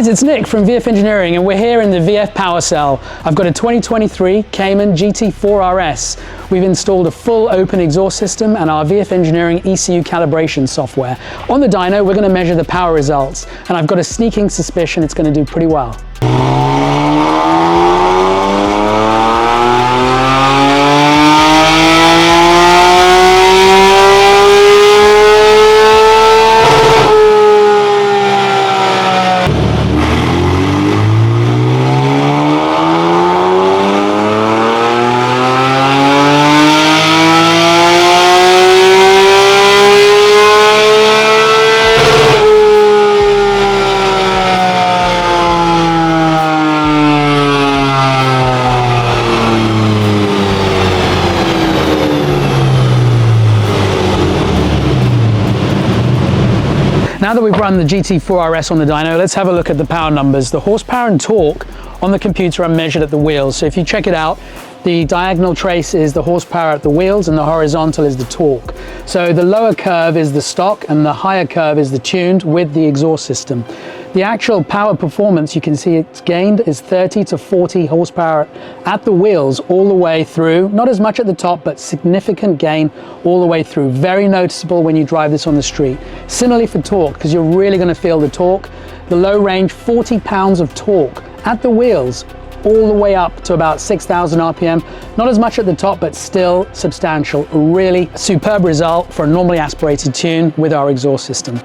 it's Nick from VF Engineering, and we're here in the VF Power Cell. I've got a 2023 Cayman GT4 RS. We've installed a full open exhaust system and our VF Engineering ECU calibration software. On the dyno, we're going to measure the power results, and I've got a sneaking suspicion it's going to do pretty well. Now that we've run the GT4 RS on the dyno, let's have a look at the power numbers. The horsepower and torque on the computer are measured at the wheels. So if you check it out, the diagonal trace is the horsepower at the wheels and the horizontal is the torque. So the lower curve is the stock and the higher curve is the tuned with the exhaust system. The actual power performance, you can see it's gained, is 30 to 40 horsepower at the wheels all the way through. Not as much at the top, but significant gain all the way through. Very noticeable when you drive this on the street. Similarly for torque, because you're really going to feel the torque. The low range, 40 pounds of torque at the wheels, all the way up to about 6,000 RPM. Not as much at the top, but still substantial. A really superb result for a normally aspirated tune with our exhaust system.